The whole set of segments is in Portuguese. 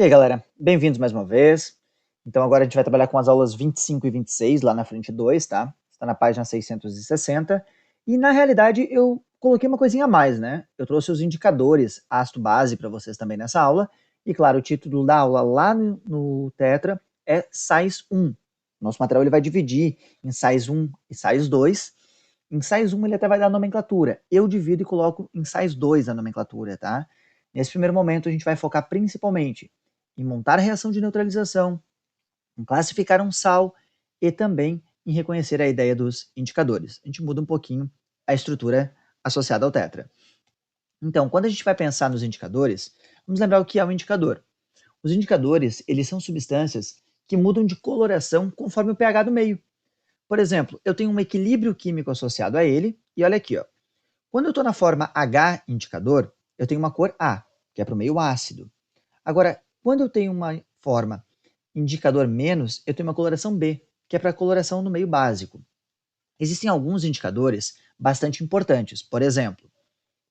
E aí, galera, bem-vindos mais uma vez. Então agora a gente vai trabalhar com as aulas 25 e 26, lá na frente 2, tá? Está na página 660. E na realidade eu coloquei uma coisinha a mais, né? Eu trouxe os indicadores ASTO base para vocês também nessa aula. E claro, o título da aula lá no Tetra é SAIS 1. Nosso material ele vai dividir em SAIS 1 e SAIS 2. Em SAIS 1 ele até vai dar a nomenclatura. Eu divido e coloco em SAIS 2 a nomenclatura, tá? Nesse primeiro momento a gente vai focar principalmente em montar a reação de neutralização, em classificar um sal e também em reconhecer a ideia dos indicadores. A gente muda um pouquinho a estrutura associada ao tetra. Então, quando a gente vai pensar nos indicadores, vamos lembrar o que é um indicador. Os indicadores, eles são substâncias que mudam de coloração conforme o pH do meio. Por exemplo, eu tenho um equilíbrio químico associado a ele, e olha aqui, ó. Quando eu estou na forma H indicador, eu tenho uma cor A, que é para o meio ácido. Agora, quando eu tenho uma forma indicador menos, eu tenho uma coloração B, que é para a coloração no meio básico. Existem alguns indicadores bastante importantes, por exemplo,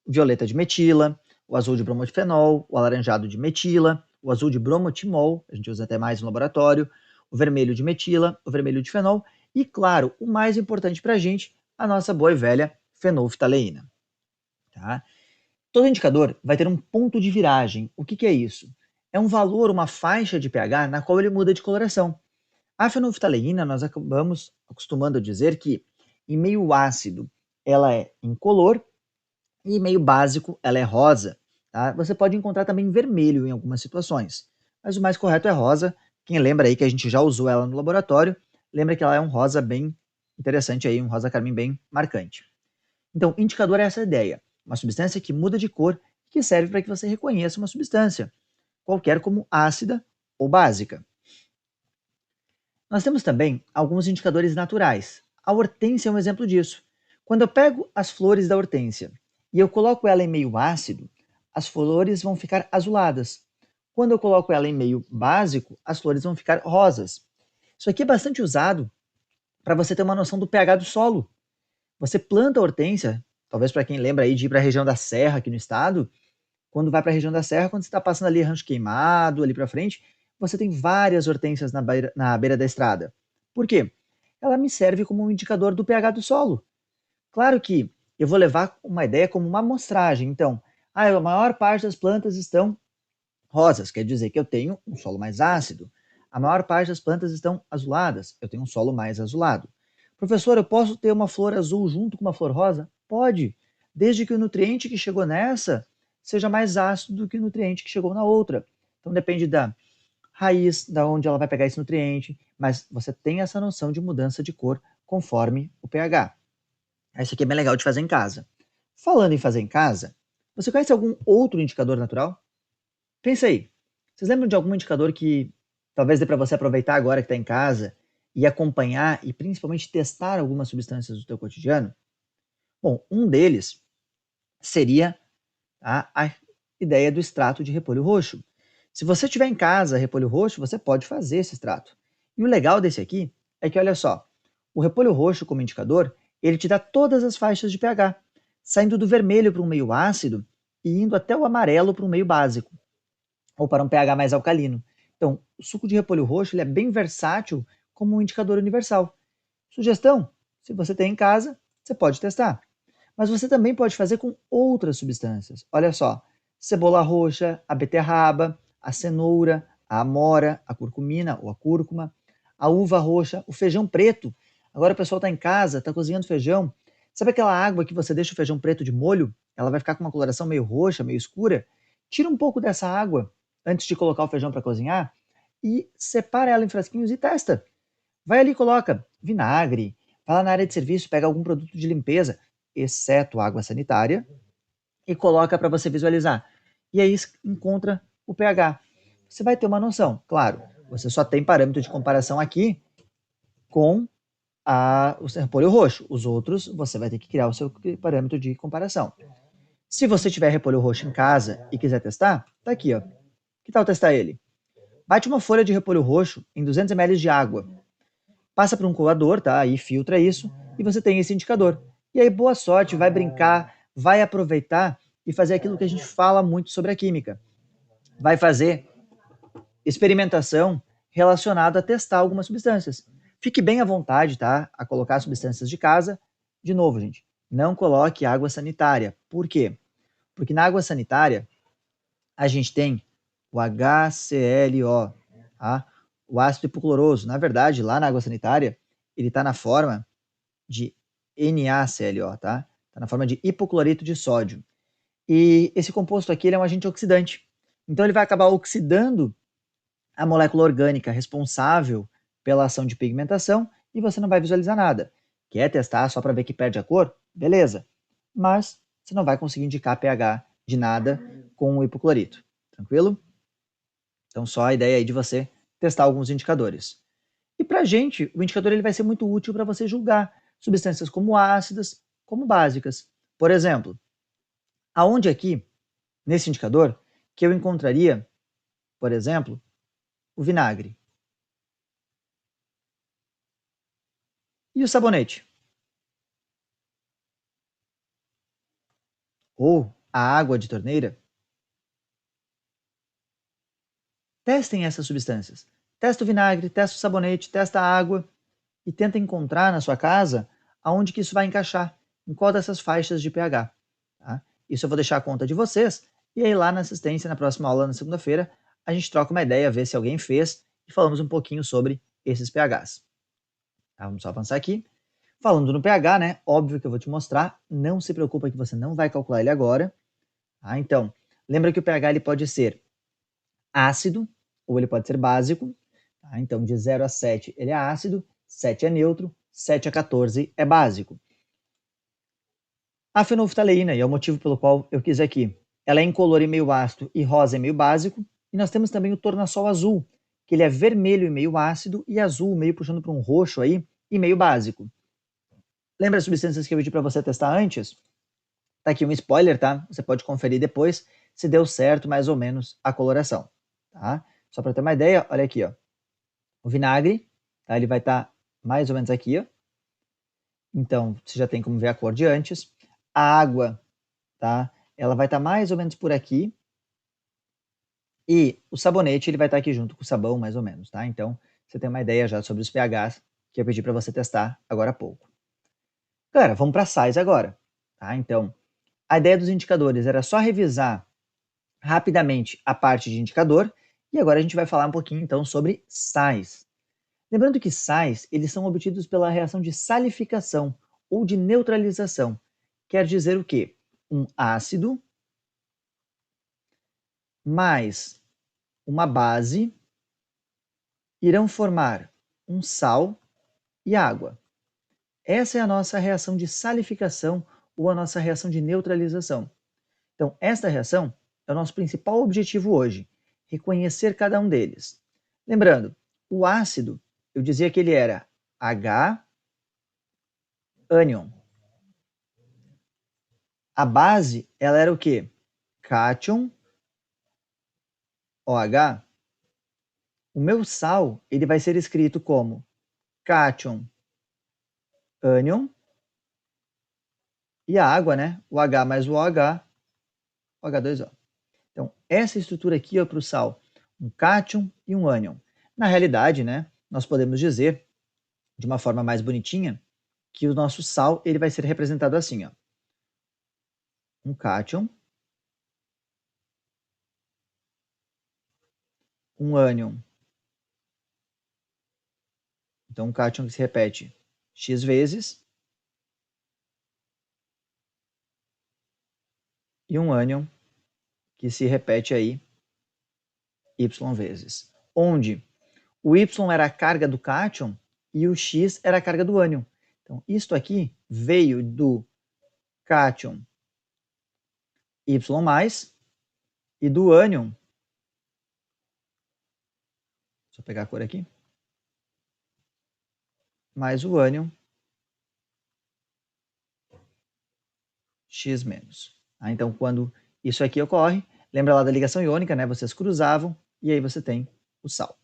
o violeta de metila, o azul de bromofenol, o alaranjado de metila, o azul de bromotimol, a gente usa até mais no laboratório, o vermelho de metila, o vermelho de fenol e, claro, o mais importante para a gente, a nossa boa e velha fenolftaleína. Tá? Todo indicador vai ter um ponto de viragem. O que é isso? É um valor, uma faixa de pH na qual ele muda de coloração. A fenolftaleína, nós acabamos acostumando a dizer que em meio ácido ela é incolor e em meio básico ela é rosa. Tá? Você pode encontrar também vermelho em algumas situações, mas o mais correto é rosa. Quem lembra aí que a gente já usou ela no laboratório, lembra que ela é um rosa bem interessante aí, um rosa carmim bem marcante. Então, indicador é essa ideia, uma substância que muda de cor e que serve para que você reconheça uma substância, qualquer como ácida ou básica. Nós temos também alguns indicadores naturais. A hortênsia é um exemplo disso. Quando eu pego as flores da hortênsia e eu coloco ela em meio ácido, as flores vão ficar azuladas. Quando eu coloco ela em meio básico, as flores vão ficar rosas. Isso aqui é bastante usado para você ter uma noção do pH do solo. Você planta a hortênsia, talvez para quem lembra aí de ir para a região da Serra aqui no estado, quando vai para a região da Serra, quando você está passando ali Rancho Queimado, ali para frente, você tem várias hortênsias na beira da estrada. Por quê? Ela me serve como um indicador do pH do solo. Claro que eu vou levar uma ideia como uma amostragem. Então, a maior parte das plantas estão rosas, quer dizer que eu tenho um solo mais ácido. A maior parte das plantas estão azuladas, eu tenho um solo mais azulado. Professor, eu posso ter uma flor azul junto com uma flor rosa? Pode, desde que o nutriente que chegou nessa seja mais ácido do que o nutriente que chegou na outra. Então depende da raiz, da onde ela vai pegar esse nutriente, mas você tem essa noção de mudança de cor conforme o pH. Isso aqui é bem legal de fazer em casa. Falando em fazer em casa, você conhece algum outro indicador natural? Pensa aí, vocês lembram de algum indicador que talvez dê para você aproveitar agora que está em casa e acompanhar e principalmente testar algumas substâncias do teu cotidiano? Bom, um deles seria a ideia do extrato de repolho roxo. Se você tiver em casa repolho roxo, você pode fazer esse extrato. E o legal desse aqui é que, olha só, o repolho roxo como indicador, ele te dá todas as faixas de pH, saindo do vermelho para um meio ácido e indo até o amarelo para um meio básico ou para um pH mais alcalino. Então, o suco de repolho roxo ele é bem versátil como um indicador universal. Sugestão: se você tem em casa, você pode testar. Mas você também pode fazer com outras substâncias. Olha só, cebola roxa, a beterraba, a cenoura, a amora, a curcumina ou a cúrcuma, a uva roxa, o feijão preto. Agora o pessoal está em casa, está cozinhando feijão. Sabe aquela água que você deixa o feijão preto de molho? Ela vai ficar com uma coloração meio roxa, meio escura. Tira um pouco dessa água antes de colocar o feijão para cozinhar e separa ela em frasquinhos e testa. Vai ali e coloca vinagre, vai lá na área de serviço, pega algum produto de limpeza, exceto água sanitária, e coloca para você visualizar. E aí encontra o pH. Você vai ter uma noção. Claro, você só tem parâmetro de comparação aqui com o repolho roxo. Os outros, você vai ter que criar o seu parâmetro de comparação. Se você tiver repolho roxo em casa e quiser testar, tá aqui, ó. Que tal testar ele? Bate uma folha de repolho roxo em 200 ml de água. Passa para um coador, tá? Aí filtra isso e você tem esse indicador. E aí, boa sorte, vai brincar, vai aproveitar e fazer aquilo que a gente fala muito sobre a química. Vai fazer experimentação relacionada a testar algumas substâncias. Fique bem à vontade, tá? A colocar substâncias de casa. De novo, gente, não coloque água sanitária. Por quê? Porque na água sanitária a gente tem o HClO, tá? O ácido hipocloroso. Na verdade, lá na água sanitária, ele está na forma de NaClO, tá? Está na forma de hipoclorito de sódio. E esse composto aqui ele é um agente oxidante. Então ele vai acabar oxidando a molécula orgânica responsável pela ação de pigmentação e você não vai visualizar nada. Quer testar só para ver que perde a cor? Beleza. Mas você não vai conseguir indicar pH de nada com o hipoclorito. Tranquilo? Então só a ideia aí de você testar alguns indicadores. E para a gente, o indicador ele vai ser muito útil para você julgar substâncias como ácidas, como básicas. Por exemplo, aonde aqui, nesse indicador, que eu encontraria, por exemplo, o vinagre e o sabonete, ou a água de torneira? Testem essas substâncias. Testa o vinagre, testa o sabonete, testa a água e tenta encontrar na sua casa aonde que isso vai encaixar, em qual dessas faixas de pH. Tá? Isso eu vou deixar a conta de vocês, e aí lá na assistência, na próxima aula, na segunda-feira, a gente troca uma ideia, vê se alguém fez, e falamos um pouquinho sobre esses pHs. Tá? Vamos só avançar aqui. Falando no pH, né? Óbvio que eu vou te mostrar, não se preocupa que você não vai calcular ele agora. Tá? Então, lembra que o pH ele pode ser ácido, ou ele pode ser básico. Tá? Então, de 0 a 7 ele é ácido, 7 é neutro, 7 a 14 é básico. A fenolftaleína, e é o motivo pelo qual eu quis aqui, ela é incolor e meio ácido e rosa e meio básico. E nós temos também o tornassol azul, que ele é vermelho e meio ácido e azul, meio puxando para um roxo aí, e meio básico. Lembra as substâncias que eu pedi para você testar antes? Tá aqui um spoiler, tá? Você pode conferir depois se deu certo mais ou menos a coloração, tá? Só para ter uma ideia, olha aqui, ó. O vinagre, tá? Ele vai estar mais ou menos aqui, ó. Então, você já tem como ver a cor de antes. A água, tá? Ela vai estar mais ou menos por aqui. E o sabonete, ele vai estar aqui junto com o sabão, mais ou menos, tá? Então, você tem uma ideia já sobre os pHs que eu pedi para você testar agora há pouco. Galera, vamos para sais agora, tá? Então, a ideia dos indicadores era só revisar rapidamente a parte de indicador e agora a gente vai falar um pouquinho então sobre sais. Lembrando que sais, eles são obtidos pela reação de salificação ou de neutralização. Quer dizer o quê? Um ácido mais uma base irão formar um sal e água. Essa é a nossa reação de salificação ou a nossa reação de neutralização. Então, esta reação é o nosso principal objetivo hoje, reconhecer cada um deles. Lembrando, o ácido, eu dizia que ele era H ânion. A base, ela era o quê? Cátion OH. O meu sal, ele vai ser escrito como cátion ânion e a água, né? O H mais o OH, H2O. Então, essa estrutura aqui é para o sal, um cátion e um ânion. Na realidade, né, nós podemos dizer, de uma forma mais bonitinha, que o nosso sal ele vai ser representado assim, ó. Um cátion, um ânion. Então, um cátion que se repete x vezes e um ânion que se repete aí y vezes. Onde o y era a carga do cátion e o x era a carga do ânion. Então, isto aqui veio do cátion y+, e do ânion, deixa eu pegar a cor aqui, mais o ânion x-. Então, quando isso aqui ocorre, lembra lá da ligação iônica, né? Vocês cruzavam e aí você tem o sal.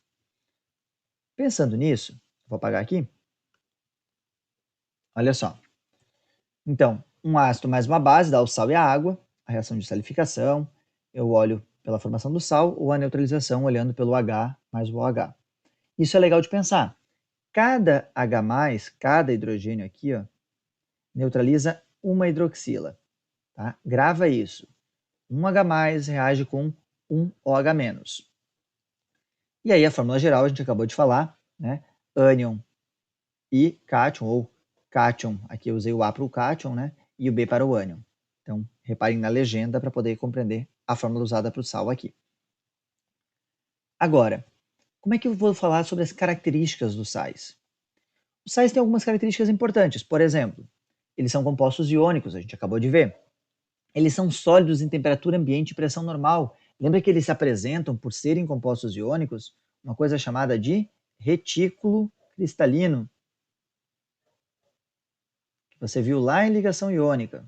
Pensando nisso, vou apagar aqui. Olha só. Então, um ácido mais uma base dá o sal e a água, a reação de salificação. Eu olho pela formação do sal ou a neutralização olhando pelo H mais o OH. Isso é legal de pensar. Cada H+, cada hidrogênio aqui, ó, neutraliza uma hidroxila. Tá? Grava isso. Um H+ reage com um OH-. E aí a fórmula geral a gente acabou de falar, né? Ânion e cátion, ou cátion, aqui eu usei o A para o cátion, né? E o B para o ânion. Então, reparem na legenda para poder compreender a fórmula usada para o sal aqui. Agora, como é que eu vou falar sobre as características dos sais? Os sais têm algumas características importantes. Por exemplo, eles são compostos iônicos, a gente acabou de ver. Eles são sólidos em temperatura ambiente e pressão normal. Lembra que eles se apresentam, por serem compostos iônicos, uma coisa chamada de retículo cristalino, que você viu lá em ligação iônica.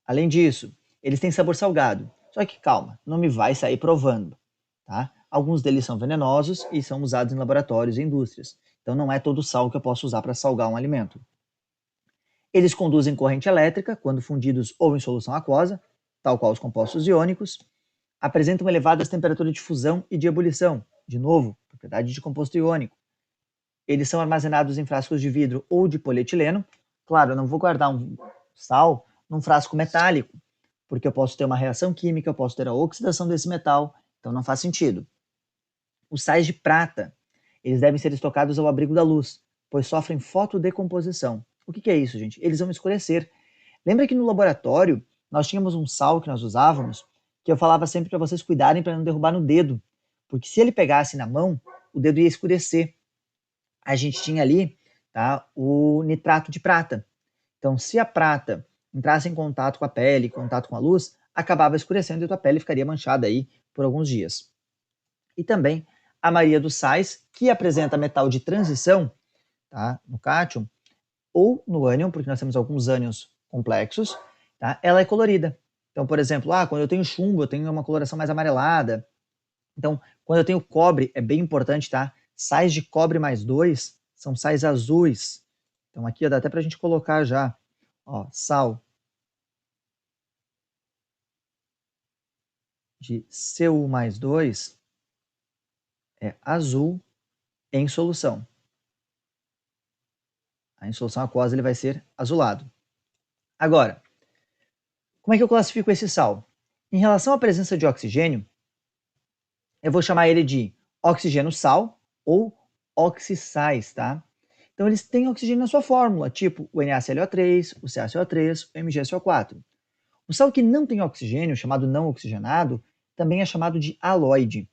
Além disso, eles têm sabor salgado. Só que calma, não me vai sair provando. Tá? Alguns deles são venenosos e são usados em laboratórios e indústrias. Então não é todo sal que eu posso usar para salgar um alimento. Eles conduzem corrente elétrica quando fundidos ou em solução aquosa, tal qual os compostos iônicos. Apresentam elevadas temperaturas de fusão e de ebulição. De novo, propriedade de composto iônico. Eles são armazenados em frascos de vidro ou de polietileno. Claro, eu não vou guardar um sal num frasco metálico, porque eu posso ter uma reação química, eu posso ter a oxidação desse metal, então não faz sentido. Os sais de prata, eles devem ser estocados ao abrigo da luz, pois sofrem fotodecomposição. O que é isso, gente? Eles vão escurecer. Lembra que no laboratório nós tínhamos um sal que nós usávamos, que eu falava sempre para vocês cuidarem para não derrubar no dedo, porque se ele pegasse na mão, o dedo ia escurecer. A gente tinha ali, tá, o nitrato de prata. Então, se a prata entrasse em contato com a pele, em contato com a luz, acabava escurecendo e a tua pele ficaria manchada aí por alguns dias. E também a maioria dos sais que apresenta metal de transição, tá, no cátion, ou no ânion, porque nós temos alguns ânions complexos, tá, ela é colorida. Então, por exemplo, quando eu tenho chumbo, eu tenho uma coloração mais amarelada. Então, quando eu tenho cobre, é bem importante, tá? Sais de cobre mais 2 são sais azuis. Então, aqui ó, dá até para a gente colocar já. Ó, sal de Cu mais 2 é azul em solução. Em solução aquosa ele vai ser azulado. Agora, como é que eu classifico esse sal? Em relação à presença de oxigênio, eu vou chamar ele de oxigênio sal ou oxissais, tá? Então eles têm oxigênio na sua fórmula, tipo o NaClO3, o CaCO3, o MgSO4. O sal que não tem oxigênio, chamado não oxigenado, também é chamado de haloide.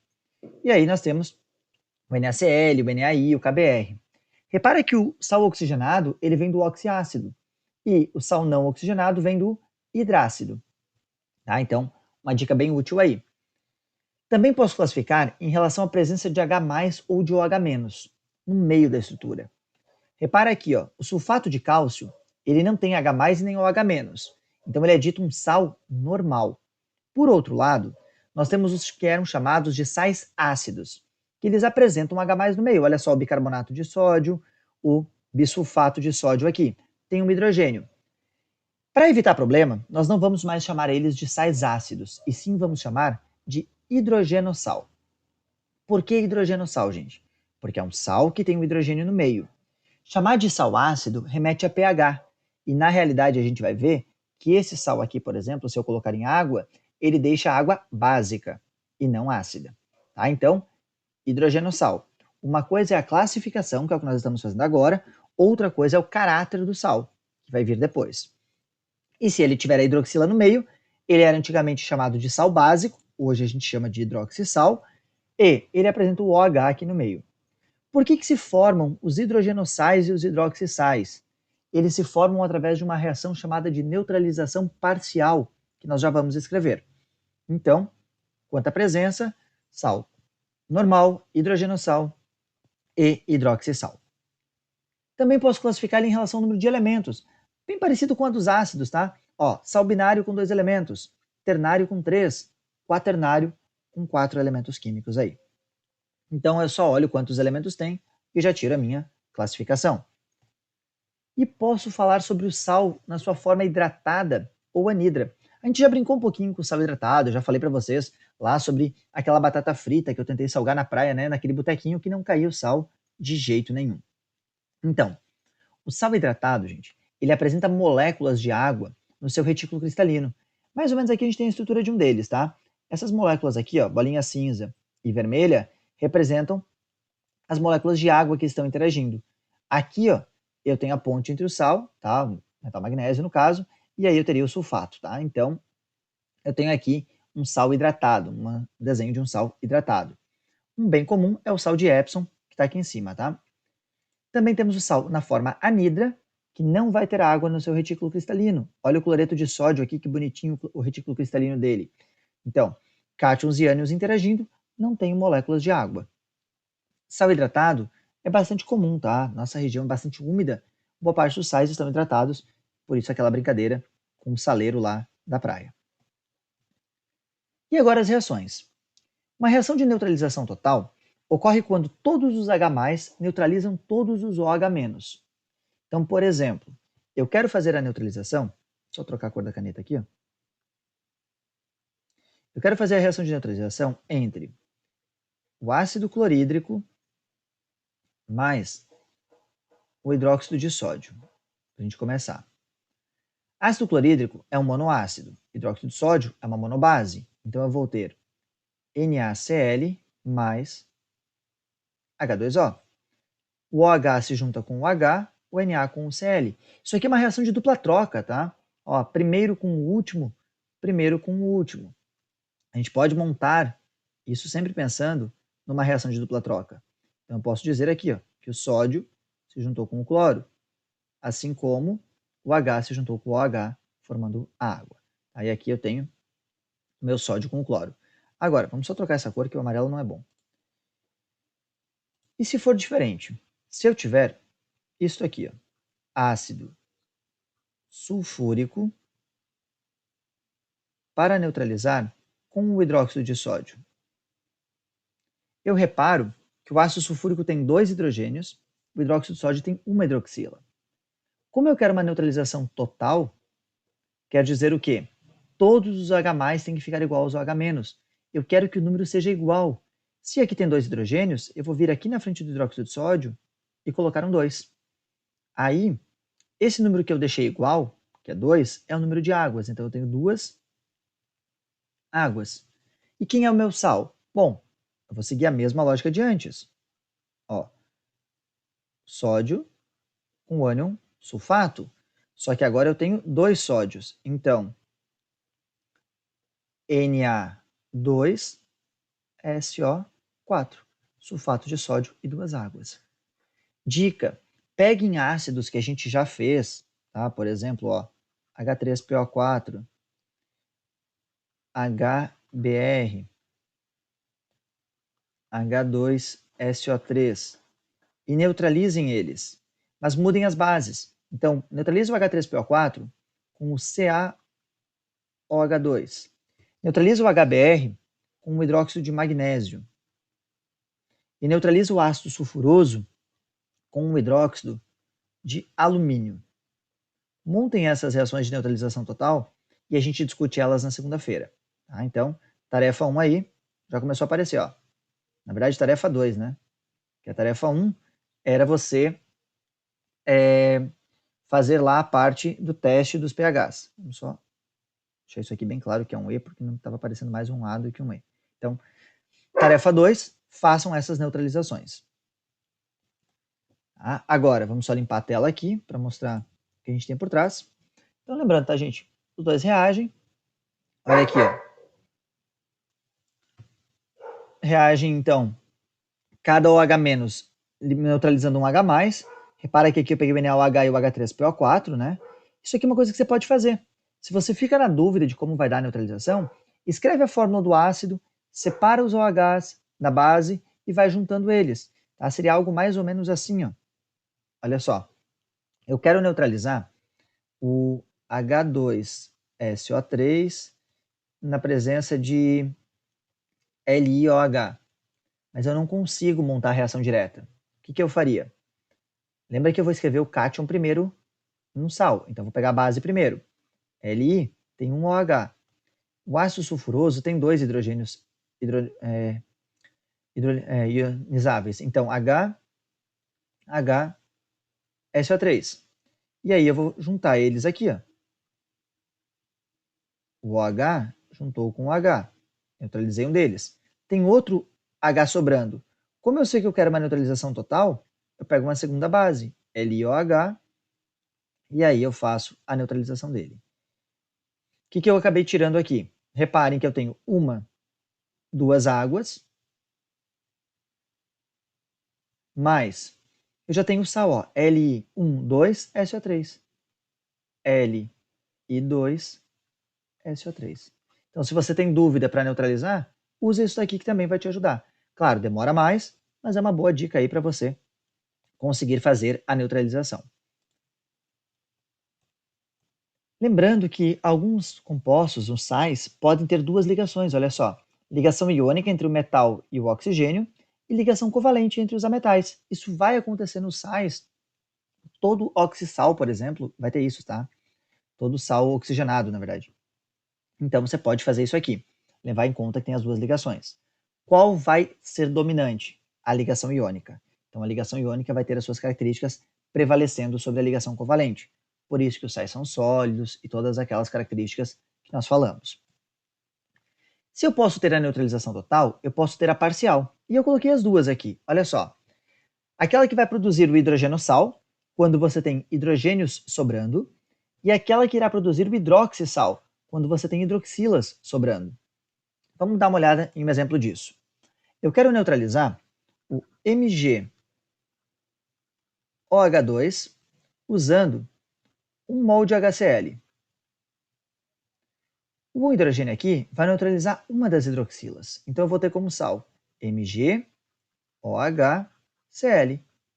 E aí nós temos o NaCl, o NaI, o KBr. Repara que o sal oxigenado ele vem do oxiácido e o sal não oxigenado vem do hidrácido. Tá? Então, uma dica bem útil aí. Também posso classificar em relação à presença de H+ ou de OH- no meio da estrutura. Repara aqui, ó, o sulfato de cálcio ele não tem H+ nem OH-, então ele é dito um sal normal. Por outro lado, nós temos os que eram chamados de sais ácidos, que eles apresentam um H+ no meio. Olha só o bicarbonato de sódio, o bisulfato de sódio aqui. Tem um hidrogênio. Para evitar problema, nós não vamos mais chamar eles de sais ácidos, e sim vamos chamar de hidrogenossal. Por que hidrogenossal, gente? Porque é um sal que tem um hidrogênio no meio. Chamar de sal ácido remete a pH, e na realidade a gente vai ver que esse sal aqui, por exemplo, se eu colocar em água, ele deixa a água básica e não ácida. Tá? Então, hidrogenossal. Uma coisa é a classificação, que é o que nós estamos fazendo agora, outra coisa é o caráter do sal, que vai vir depois. E se ele tiver a hidroxila no meio, ele era antigamente chamado de sal básico, hoje a gente chama de hidroxissal, e ele apresenta o OH aqui no meio. Por que se formam os hidrogenossais e os hidroxissais? Eles se formam através de uma reação chamada de neutralização parcial, que nós já vamos escrever. Então, quanto à presença, sal normal, hidrogenossal e hidroxissal. Também posso classificar ele em relação ao número de elementos, bem parecido com a dos ácidos, tá? Ó, sal binário com 2 elementos, ternário com 3, quaternário com 4 elementos químicos aí. Então eu só olho quantos elementos tem e já tiro a minha classificação. E posso falar sobre o sal na sua forma hidratada ou anidra. A gente já brincou um pouquinho com sal hidratado, eu já falei para vocês lá sobre aquela batata frita que eu tentei salgar na praia, né, naquele botequinho que não caiu sal de jeito nenhum. Então, o sal hidratado, gente, ele apresenta moléculas de água no seu retículo cristalino. Mais ou menos aqui a gente tem a estrutura de um deles, tá? Essas moléculas aqui, ó, bolinha cinza e vermelha, representam as moléculas de água que estão interagindo. Aqui, ó, eu tenho a ponte entre o sal, tá? O metal magnésio no caso, e aí eu teria o sulfato, tá? Então, eu tenho aqui um sal hidratado, um desenho de um sal hidratado. Um bem comum é o sal de Epsom, que está aqui em cima, tá? Também temos o sal na forma anidra, que não vai ter água no seu retículo cristalino. Olha o cloreto de sódio aqui, que bonitinho o retículo cristalino dele. Então, cátions e ânions interagindo, não tem moléculas de água. Sal hidratado é bastante comum, tá? Nossa região é bastante úmida, boa parte dos sais estão hidratados, por isso aquela brincadeira com o saleiro lá da praia. E agora as reações. Uma reação de neutralização total ocorre quando todos os H+ neutralizam todos os OH-. Então, por exemplo, eu quero fazer a neutralização, só trocar a cor da caneta aqui, ó. Eu quero fazer a reação de neutralização entre o ácido clorídrico mais o hidróxido de sódio, para a gente começar. Ácido clorídrico é um monoácido, hidróxido de sódio é uma monobase, então eu vou ter NaCl mais H2O. O OH se junta com o H, o Na com o Cl. Isso aqui é uma reação de dupla troca, tá? Ó, primeiro com o último, primeiro com o último. A gente pode montar isso sempre pensando numa reação de dupla troca. Então eu posso dizer aqui, ó, que o sódio se juntou com o cloro, assim como o H se juntou com o OH, formando a água. Aí aqui eu tenho o meu sódio com o cloro. Agora, vamos só trocar essa cor, que o amarelo não é bom. E se for diferente? Se eu tiver isso aqui, ó, ácido sulfúrico para neutralizar com o hidróxido de sódio. Eu reparo que o ácido sulfúrico tem 2 hidrogênios, o hidróxido de sódio tem uma hidroxila. Como eu quero uma neutralização total, quer dizer o quê? Todos os H+ têm que ficar igual aos OH-. Eu quero que o número seja igual. Se aqui tem 2 hidrogênios, eu vou vir aqui na frente do hidróxido de sódio e colocar um 2. Aí, esse número que eu deixei igual, que é 2, é o número de águas. Então, eu tenho 2 águas. E quem é o meu sal? Bom, eu vou seguir a mesma lógica de antes. Ó, sódio com ânion sulfato. Só que agora eu tenho 2 sódios. Então, Na2SO4, sulfato de sódio e 2 águas. Dica: peguem ácidos que a gente já fez, tá? Por exemplo, ó, H3PO4, HBr, H2SO3 e neutralizem eles, mas mudem as bases. Então, neutralize o H3PO4 com o CaOH2. Neutraliza o HBr com o hidróxido de magnésio. E neutraliza o ácido sulfuroso com o hidróxido de alumínio. Montem essas reações de neutralização total e a gente discute elas na segunda-feira. Tá? Então, tarefa 1 aí já começou a aparecer. Ó. Na verdade, tarefa 2, né? Que a tarefa 1 era você fazer lá a parte do teste dos pHs. Vamos só deixar isso aqui bem claro que é um E, porque não estava aparecendo mais um A do que um E. Então, tarefa 2, façam essas neutralizações. Tá? Agora, vamos só limpar a tela aqui para mostrar o que a gente tem por trás. Então, lembrando, tá, gente? Os dois reagem. Olha aqui, ó. Reagem, então, cada OH- neutralizando um H+. Repara que aqui eu peguei o NaOH e o H3PO4, né? Isso aqui é uma coisa que você pode fazer. Se você fica na dúvida de como vai dar a neutralização, escreve a fórmula do ácido, separa os OHs na base e vai juntando eles. Tá? Seria algo mais ou menos assim, ó. Olha só. Eu quero neutralizar o H2SO3 na presença de LiOH, mas eu não consigo montar a reação direta. O que eu faria? Lembra que eu vou escrever o cátion primeiro no sal, então vou pegar a base primeiro. Li tem um OH. O ácido sulfuroso tem 2 hidrogênios ionizáveis. Então, HSO3. E aí eu vou juntar eles aqui, ó. O OH juntou com o H. Neutralizei um deles. Tem outro H sobrando. Como eu sei que eu quero uma neutralização total, eu pego uma segunda base, LiOH, e aí eu faço a neutralização dele. O que eu acabei tirando aqui? Reparem que eu tenho duas águas, mais, eu já tenho o sal, ó, Li2SO3. Li2SO3. Então, se você tem dúvida para neutralizar, use isso daqui que também vai te ajudar. Claro, demora mais, mas é uma boa dica aí para você conseguir fazer a neutralização. Lembrando que alguns compostos, os sais, podem ter duas ligações, olha só. Ligação iônica entre o metal e o oxigênio e ligação covalente entre os ametais. Isso vai acontecer nos sais. Todo oxissal, por exemplo, vai ter isso, tá? Todo sal oxigenado, na verdade. Então você pode fazer isso aqui. Levar em conta que tem as duas ligações. Qual vai ser dominante? A ligação iônica. Então a ligação iônica vai ter as suas características prevalecendo sobre a ligação covalente. Por isso que os sais são sólidos e todas aquelas características que nós falamos. Se eu posso ter a neutralização total, eu posso ter a parcial. E eu coloquei as duas aqui. Olha só. Aquela que vai produzir o hidrogênio sal, quando você tem hidrogênios sobrando, e aquela que irá produzir o hidroxissal, quando você tem hidroxilas sobrando. Vamos dar uma olhada em um exemplo disso. Eu quero neutralizar o MgOH2 usando 1 mol de HCl. O hidrogênio aqui vai neutralizar uma das hidroxilas. Então eu vou ter como sal MgOHCl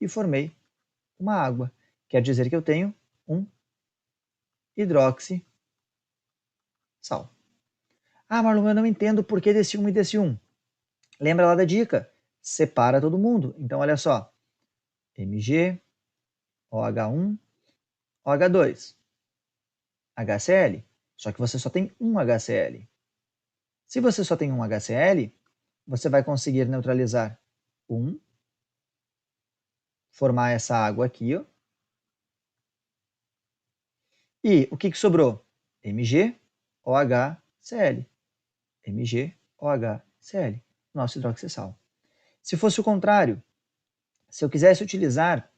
e formei uma água. Quer dizer que eu tenho um hidroxissal. Ah, Marlon, eu não entendo o porquê desse 1 e desse 1. Lembra lá da dica? Separa todo mundo. Então, olha só. Mg, OH1, OH2, HCl. Só que você só tem um HCl. Se você só tem um HCl, você vai conseguir neutralizar um, formar essa água aqui, ó. E o que sobrou? MgOHCl. MgOHCl, nosso hidroxissal. Se fosse o contrário, se eu quisesse utilizar,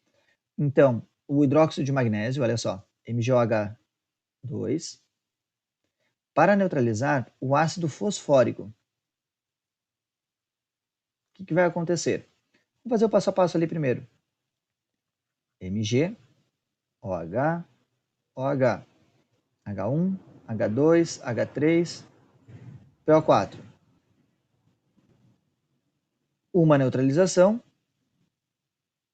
então, o hidróxido de magnésio, olha só, MgOH2, para neutralizar o ácido fosfórico. O que vai acontecer? Vou fazer o passo a passo ali primeiro. MgOH, OH, H1, H2, H3, PO4. Uma neutralização,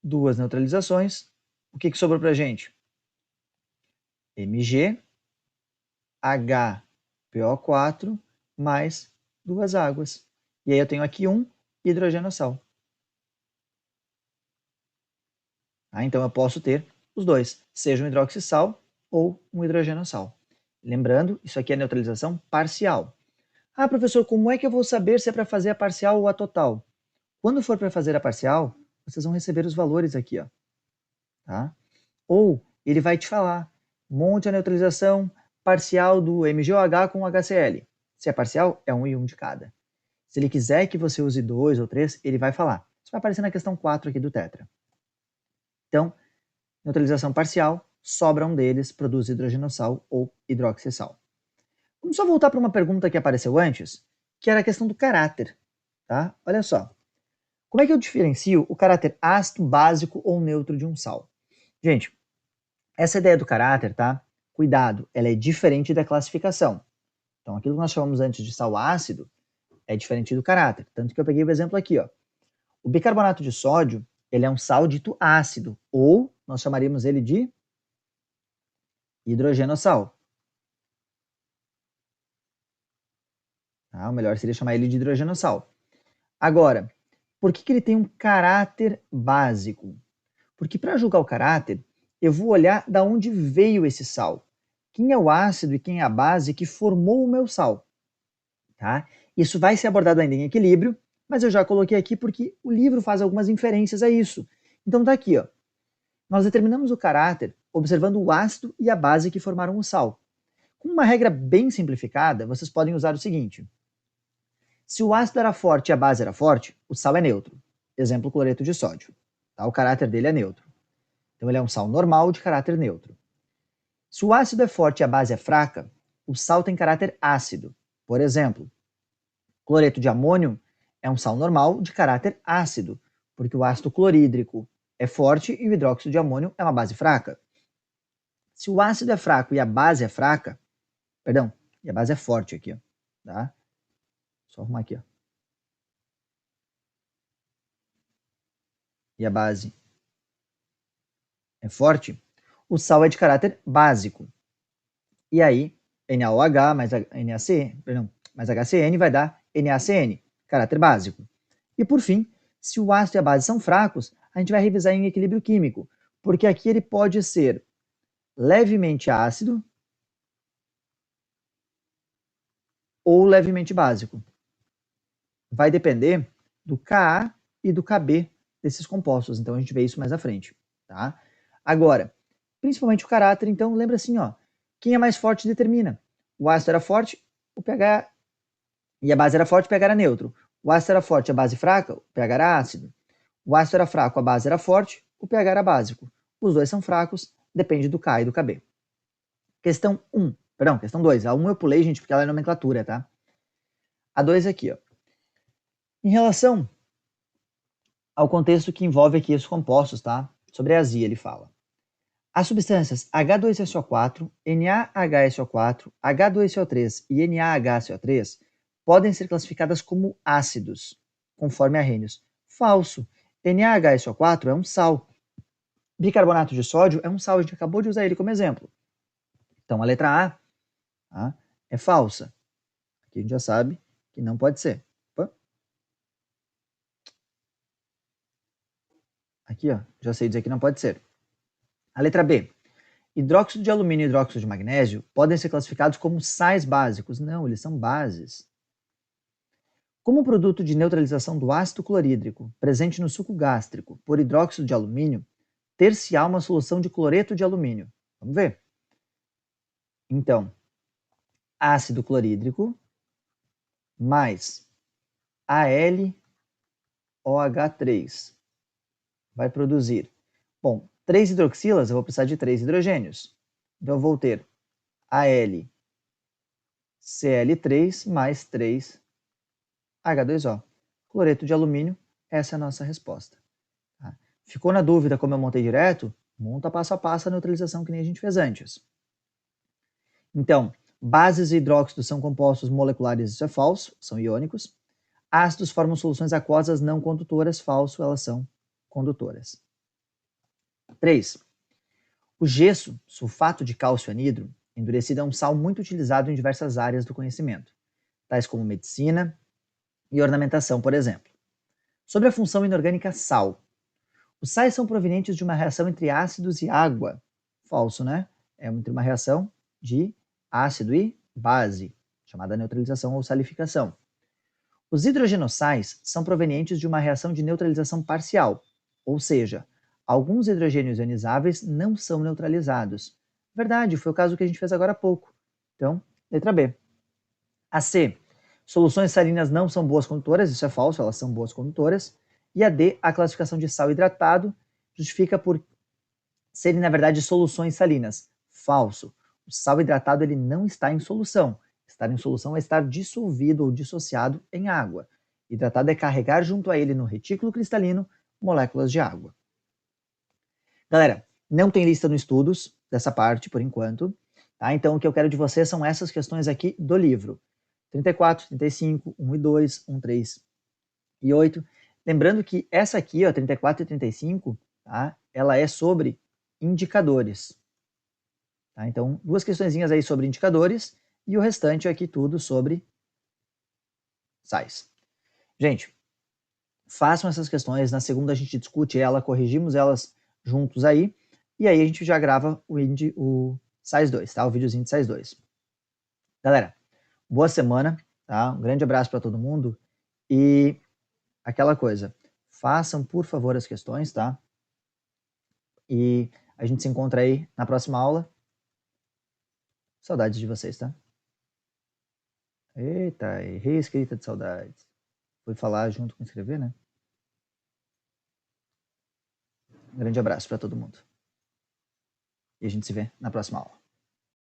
duas neutralizações. O que sobrou para a gente? MgHPO4 mais duas águas. E aí eu tenho aqui um hidrogênio-sal. Então eu posso ter os dois, seja um hidroxissal ou um hidrogênio-sal. Lembrando, isso aqui é neutralização parcial. Ah, professor, como é que eu vou saber se é para fazer a parcial ou a total? Quando for para fazer a parcial, vocês vão receber os valores aqui, ó. Tá? Ou ele vai te falar, monte a neutralização parcial do MgOH com HCl. Se é parcial, é 1 e 1 de cada. Se ele quiser que você use 2 ou 3, ele vai falar. Isso vai aparecer na questão 4 aqui do tetra. Então, neutralização parcial, sobra um deles, produz hidrogenossal ou hidroxissal. Vamos só voltar para uma pergunta que apareceu antes, que era a questão do caráter. Tá? Olha só. Como é que eu diferencio o caráter ácido, básico ou neutro de um sal? Gente, essa ideia do caráter, tá? Cuidado, ela é diferente da classificação. Então, aquilo que nós chamamos antes de sal ácido é diferente do caráter. Tanto que eu peguei o exemplo aqui, ó. O bicarbonato de sódio, ele é um sal dito ácido, ou nós chamaríamos ele de hidrogenossal. Tá? O melhor seria chamar ele de hidrogenossal. Agora, por que ele tem um caráter básico? Porque para julgar o caráter, eu vou olhar de onde veio esse sal. quem é o ácido e quem é a base que formou o meu sal. Tá? Isso vai ser abordado ainda em equilíbrio, mas eu já coloquei aqui porque o livro faz algumas inferências a isso. Então tá aqui, ó. Nós determinamos o caráter observando o ácido e a base que formaram o sal. Com uma regra bem simplificada, vocês podem usar o seguinte: se o ácido era forte e a base era forte, o sal é neutro. Exemplo, cloreto de sódio. Tá? O caráter dele é neutro. Então ele é um sal normal de caráter neutro. Se o ácido é forte e a base é fraca, o sal tem caráter ácido. Por exemplo, cloreto de amônio é um sal normal de caráter ácido, porque o ácido clorídrico é forte e o hidróxido de amônio é uma base fraca. Se o ácido é fraco e a base é fraca, perdão, e a base é forte aqui, ó, tá? Só arrumar aqui, ó. E a base é forte, o sal é de caráter básico. E aí, NaOH mais NaC, perdão, mais HCN vai dar NaCN, caráter básico. E por fim, se o ácido e a base são fracos, a gente vai revisar em equilíbrio químico, porque aqui ele pode ser levemente ácido ou levemente básico. Vai depender do Ka e do Kb desses compostos, então a gente vê isso mais à frente, tá? Agora, principalmente o caráter, então lembra assim, ó, quem é mais forte determina. O ácido era forte, o pH e a base era forte, o pH era neutro. O ácido era forte, a base fraca, o pH era ácido. O ácido era fraco, a base era forte, o pH era básico. Os dois são fracos, depende do K e do Kb. Questão 1, perdão, questão 2. A 1 eu pulei, gente, porque ela é nomenclatura, tá? A 2 aqui, ó. Em relação ao contexto que envolve aqui os compostos, tá? Sobre a azia, ele fala. As substâncias H2SO4, NaHSO4, H2SO3 e NaHCO3 podem ser classificadas como ácidos, conforme Arrhenius. Falso. NaHSO4 é um sal. Bicarbonato de sódio é um sal, a gente acabou de usar ele como exemplo. Então a letra A, tá, é falsa. Aqui a gente já sabe que não pode ser. Opa. Aqui, ó, já sei dizer que não pode ser. A letra B. Hidróxido de alumínio e hidróxido de magnésio podem ser classificados como sais básicos. Não, eles são bases. Como produto de neutralização do ácido clorídrico presente no suco gástrico por hidróxido de alumínio, ter-se-á uma solução de cloreto de alumínio. Vamos ver. Então, ácido clorídrico mais AlOH3 vai produzir, bom, 3 hidroxilas, eu vou precisar de 3 hidrogênios. Então eu vou ter AlCl3 mais 3 H2O. Cloreto de alumínio, essa é a nossa resposta. Tá? Ficou na dúvida como eu montei direto? Monta passo a passo a neutralização que nem a gente fez antes. Então, bases e hidróxidos são compostos moleculares, isso é falso, são iônicos. Ácidos formam soluções aquosas não condutoras, falso, elas são condutoras. 3. O gesso, sulfato de cálcio anidro, endurecido, é um sal muito utilizado em diversas áreas do conhecimento, tais como medicina e ornamentação, por exemplo. Sobre a função inorgânica sal. Os sais são provenientes de uma reação entre ácidos e água. Falso, né? É entre uma reação de ácido e base, chamada neutralização ou salificação. Os hidrogenossais são provenientes de uma reação de neutralização parcial, ou seja, alguns hidrogênios ionizáveis não são neutralizados. Verdade, foi o caso que a gente fez agora há pouco. Então, letra B. A C. Soluções salinas não são boas condutoras, isso é falso, elas são boas condutoras. E a D, a classificação de sal hidratado, justifica por serem, na verdade, soluções salinas. Falso. O sal hidratado ele não está em solução. Estar em solução é estar dissolvido ou dissociado em água. Hidratado é carregar junto a ele no retículo cristalino moléculas de água. Galera, não tem lista no estudos dessa parte por enquanto, tá? Então o que eu quero de vocês são essas questões aqui do livro. 34, 35, 1 e 2, 1, 3 e 8. Lembrando que essa aqui, ó, 34 e 35, tá? Ela é sobre indicadores. Tá? Então, duas questõezinhas aí sobre indicadores e o restante aqui tudo sobre sais. Gente, façam essas questões, na segunda a gente discute ela, corrigimos elas juntos aí, e aí a gente já grava SAIS 2, tá? O videozinho de SAIS 2. Galera, boa semana, tá? Um grande abraço para todo mundo e aquela coisa, façam por favor as questões, tá? E a gente se encontra aí na próxima aula. Saudades de vocês, tá? Eita, errei a escrita de saudades. Fui falar junto com escrever, né? Um grande abraço para todo mundo. E a gente se vê na próxima aula.